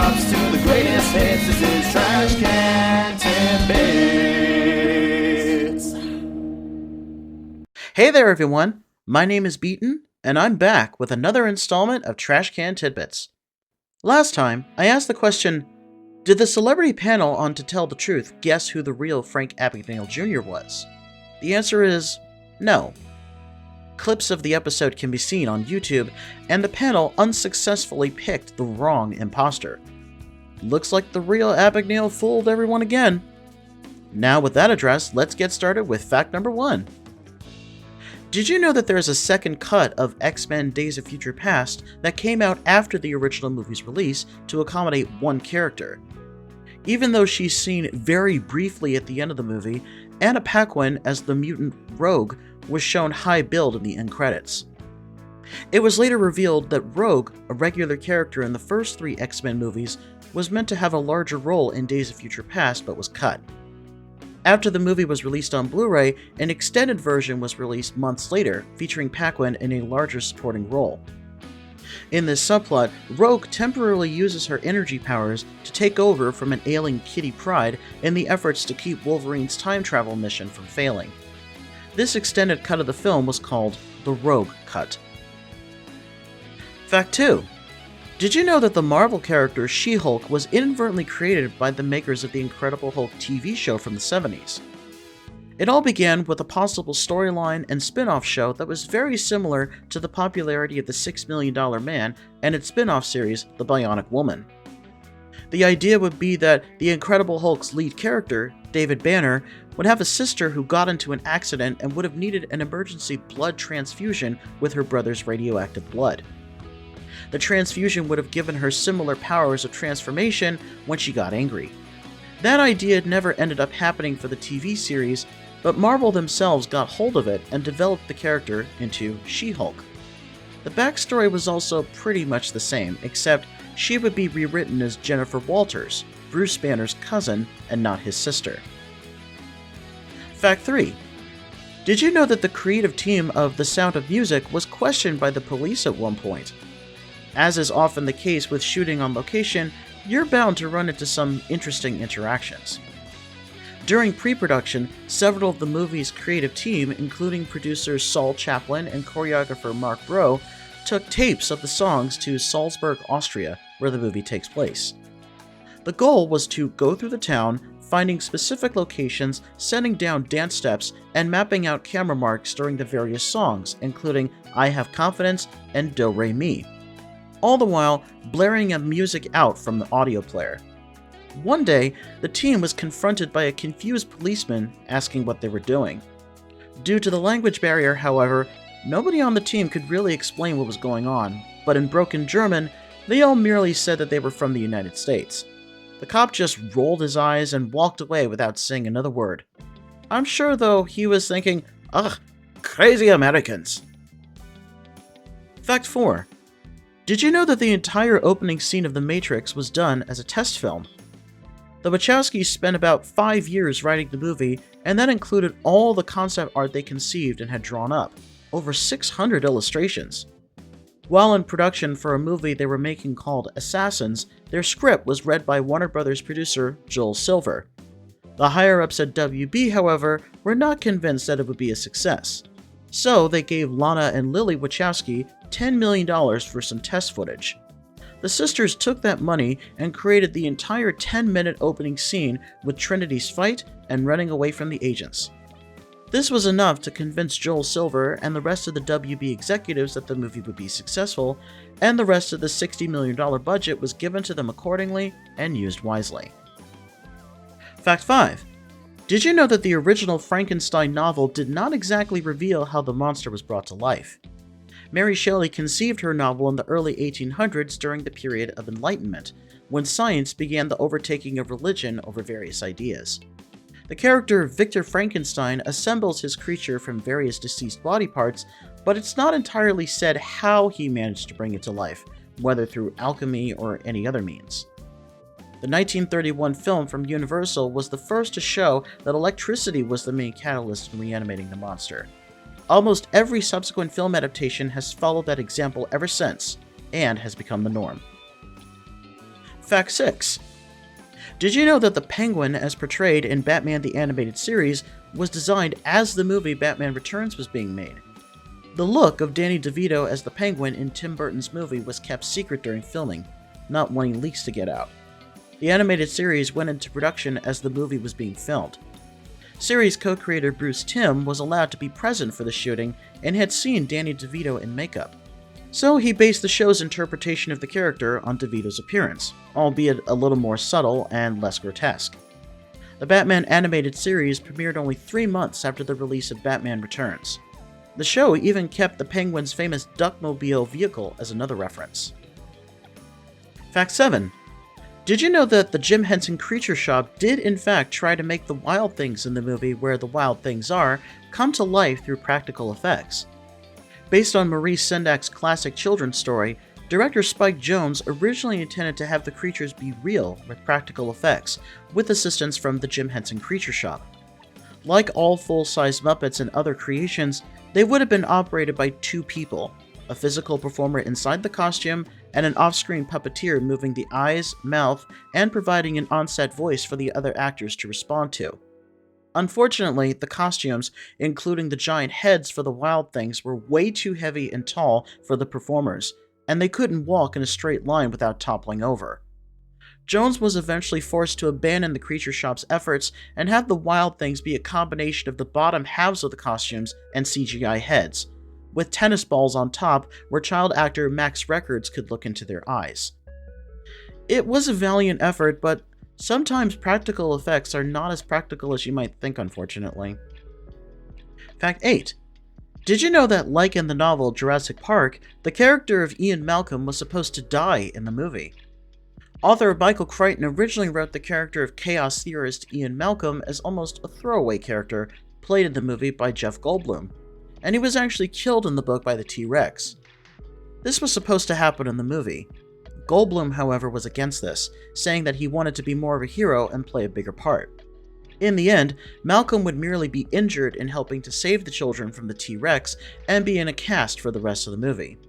drops to the greatest hits. This is Trash Can Tidbits. Hey there, everyone. My name is Burton, and I'm back with another installment of Trash Can Tidbits. Last time, I asked the question, did the celebrity panel on To Tell the Truth guess who the real Frank Abagnale Jr. was? The answer is no. Clips of the episode can be seen on YouTube, and the panel unsuccessfully picked the wrong imposter. Looks like the real Abagnale fooled everyone again. Now with that address, let's get started with fact number 1. Did you know that there is a second cut of X-Men Days of Future Past that came out after the original movie's release to accommodate one character? Even though she's seen very briefly at the end of the movie, Anna Paquin as the mutant Rogue was shown high billed in the end credits. It was later revealed that Rogue, a regular character in the first 3 X-Men movies, was meant to have a larger role in Days of Future Past but was cut. After the movie was released on Blu-ray, an extended version was released months later, featuring Paquin in a larger supporting role. In this subplot, Rogue temporarily uses her energy powers to take over from an ailing Kitty Pryde in the efforts to keep Wolverine's time travel mission from failing. This extended cut of the film was called the Rogue Cut. Fact 2. Did you know that the Marvel character She-Hulk was inadvertently created by the makers of the Incredible Hulk TV show from the 70s? It all began with a possible storyline and spin-off show that was very similar to the popularity of the $6 Million Man and its spin-off series, The Bionic Woman. The idea would be that the Incredible Hulk's lead character, David Banner, would have a sister who got into an accident and would have needed an emergency blood transfusion with her brother's radioactive blood. The transfusion would have given her similar powers of transformation when she got angry. That idea never ended up happening for the TV series, but Marvel themselves got hold of it and developed the character into She-Hulk. The backstory was also pretty much the same, except she would be rewritten as Jennifer Walters, Bruce Banner's cousin, and not his sister. Fact 3. Did you know that the creative team of The Sound of Music was questioned by the police at one point? As is often the case with shooting on location, you're bound to run into some interesting interactions. During pre-production, several of the movie's creative team, including producers Saul Chaplin and choreographer Mark Rowe, took tapes of the songs to Salzburg, Austria, where the movie takes place. The goal was to go through the town, finding specific locations, setting down dance steps, and mapping out camera marks during the various songs, including I Have Confidence and Do Re Mi, all the while blaring music out from the audio player. One day, the team was confronted by a confused policeman asking what they were doing. Due to the language barrier, however, nobody on the team could really explain what was going on, but in broken German, they all merely said that they were from the United States. The cop just rolled his eyes and walked away without saying another word. I'm sure, though, he was thinking, ugh, crazy Americans. Fact 4. Did you know that the entire opening scene of The Matrix was done as a test film? The Wachowskis spent about 5 years writing the movie, and that included all the concept art they conceived and had drawn up, over 600 illustrations. While in production for a movie they were making called Assassins, their script was read by Warner Brothers producer Joel Silver. The higher-ups at WB, however, were not convinced that it would be a success. So they gave Lana and Lily Wachowski $10 million for some test footage. The sisters took that money and created the entire 10-minute opening scene with Trinity's fight and running away from the agents. This was enough to convince Joel Silver and the rest of the WB executives that the movie would be successful, and the rest of the $60 million budget was given to them accordingly and used wisely. Fact 5. Did you know that the original Frankenstein novel did not exactly reveal how the monster was brought to life? Mary Shelley conceived her novel in the early 1800s during the period of Enlightenment, when science began the overtaking of religion over various ideas. The character Victor Frankenstein assembles his creature from various deceased body parts, but it's not entirely said how he managed to bring it to life, whether through alchemy or any other means. The 1931 film from Universal was the first to show that electricity was the main catalyst in reanimating the monster. Almost every subsequent film adaptation has followed that example ever since, and has become the norm. Fact 6. Did you know that the Penguin, as portrayed in Batman the Animated Series, was designed as the movie Batman Returns was being made? The look of Danny DeVito as the Penguin in Tim Burton's movie was kept secret during filming, not wanting leaks to get out. The animated series went into production as the movie was being filmed. Series co-creator Bruce Timm was allowed to be present for the shooting and had seen Danny DeVito in makeup. So he based the show's interpretation of the character on DeVito's appearance, albeit a little more subtle and less grotesque. The Batman animated series premiered only 3 months after the release of Batman Returns. The show even kept the Penguin's famous Duckmobile vehicle as another reference. Fact 7. Did you know that the Jim Henson Creature Shop did in fact try to make the wild things in the movie Where the Wild Things Are come to life through practical effects? Based on Maurice Sendak's classic children's story, director Spike Jonze originally intended to have the creatures be real with practical effects, with assistance from the Jim Henson Creature Shop. Like all full-size Muppets and other creations, they would have been operated by 2 people, a physical performer inside the costume and an off-screen puppeteer moving the eyes, mouth, and providing an on-set voice for the other actors to respond to. Unfortunately, the costumes, including the giant heads for the Wild Things, were way too heavy and tall for the performers, and they couldn't walk in a straight line without toppling over. Jonze was eventually forced to abandon the Creature Shop's efforts and have the Wild Things be a combination of the bottom halves of the costumes and CGI heads, with tennis balls on top where child actor Max Records could look into their eyes. It was a valiant effort, but sometimes practical effects are not as practical as you might think, unfortunately. Fact 8. Did you know that, like in the novel Jurassic Park, the character of Ian Malcolm was supposed to die in the movie? Author Michael Crichton originally wrote the character of chaos theorist Ian Malcolm as almost a throwaway character played in the movie by Jeff Goldblum, and he was actually killed in the book by the T-Rex. This was supposed to happen in the movie. Goldblum, however, was against this, saying that he wanted to be more of a hero and play a bigger part. In the end, Malcolm would merely be injured in helping to save the children from the T-Rex and be in a cast for the rest of the movie.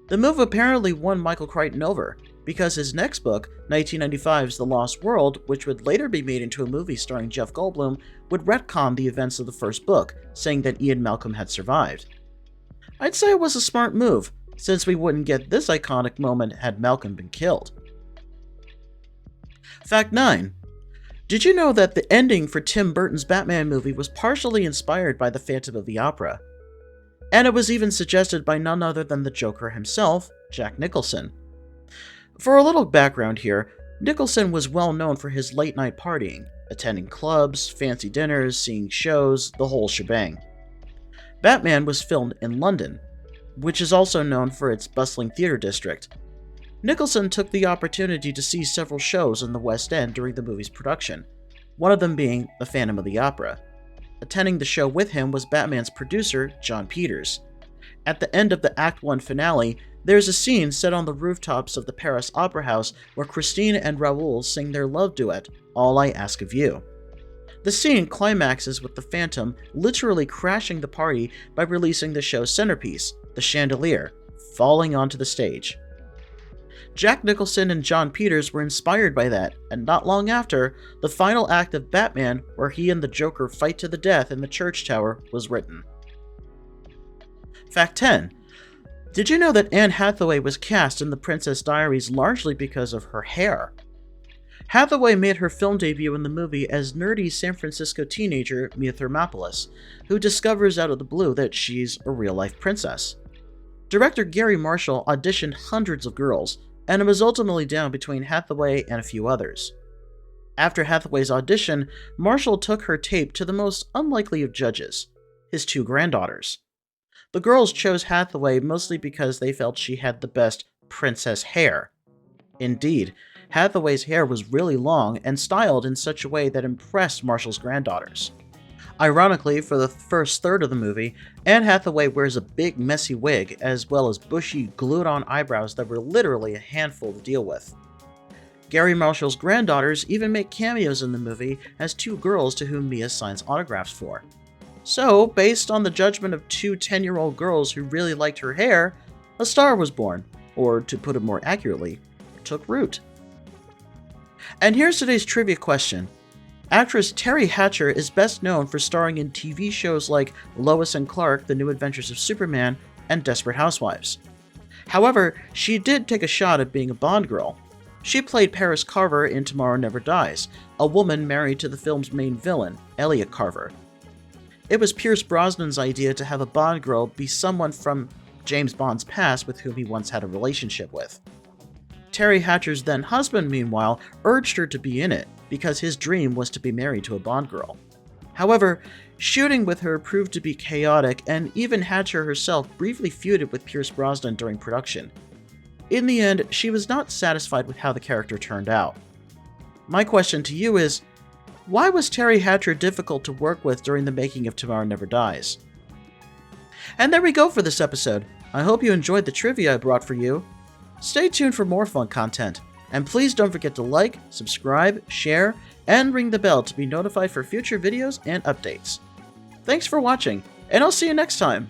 The move apparently won Michael Crichton over, because his next book, 1995's The Lost World, which would later be made into a movie starring Jeff Goldblum, would retcon the events of the first book, saying that Ian Malcolm had survived. I'd say it was a smart move, since we wouldn't get this iconic moment had Malcolm been killed. Fact 9. Did you know that the ending for Tim Burton's Batman movie was partially inspired by the Phantom of the Opera? And it was even suggested by none other than the Joker himself, Jack Nicholson. For a little background here, Nicholson was well known for his late-night partying, attending clubs, fancy dinners, seeing shows, the whole shebang. Batman was filmed in London, which is also known for its bustling theater district. Nicholson took the opportunity to see several shows in the West End during the movie's production, one of them being The Phantom of the Opera. Attending the show with him was Batman's producer, Jon Peters. At the end of the Act 1 finale, there's a scene set on the rooftops of the Paris Opera House where Christine and Raoul sing their love duet, All I Ask of You. The scene climaxes with the Phantom literally crashing the party by releasing the show's centerpiece, the chandelier, falling onto the stage. Jack Nicholson and Jon Peters were inspired by that, and not long after, the final act of Batman, where he and the Joker fight to the death in the church tower, was written. Fact 10. Did you know that Anne Hathaway was cast in the Princess Diaries largely because of her hair? Hathaway made her film debut in the movie as nerdy San Francisco teenager Mia Thermopolis, who discovers out of the blue that she's a real-life princess. Director Gary Marshall auditioned hundreds of girls, and it was ultimately down between Hathaway and a few others. After Hathaway's audition, Marshall took her tape to the most unlikely of judges, his 2 granddaughters. The girls chose Hathaway mostly because they felt she had the best princess hair. Indeed, Hathaway's hair was really long and styled in such a way that impressed Marshall's granddaughters. Ironically, for the first third of the movie, Anne Hathaway wears a big messy wig as well as bushy, glued-on eyebrows that were literally a handful to deal with. Gary Marshall's granddaughters even make cameos in the movie as 2 girls to whom Mia signs autographs for. So, based on the judgment of 2 10-year-old girls who really liked her hair, a star was born, or to put it more accurately, took root. And here's today's trivia question. Actress Terry Hatcher is best known for starring in TV shows like Lois and Clark, The New Adventures of Superman, and Desperate Housewives. However, she did take a shot at being a Bond girl. She played Paris Carver in Tomorrow Never Dies, a woman married to the film's main villain, Elliot Carver. It was Pierce Brosnan's idea to have a Bond girl be someone from James Bond's past with whom he once had a relationship with. Terry Hatcher's then husband, meanwhile, urged her to be in it because his dream was to be married to a Bond girl. However, shooting with her proved to be chaotic, and even Hatcher herself briefly feuded with Pierce Brosnan during production. In the end, she was not satisfied with how the character turned out. My question to you is, why was Terry Hatcher difficult to work with during the making of Tomorrow Never Dies? And there we go for this episode. I hope you enjoyed the trivia I brought for you. Stay tuned for more fun content, and please don't forget to like, subscribe, share, and ring the bell to be notified for future videos and updates. Thanks for watching, and I'll see you next time!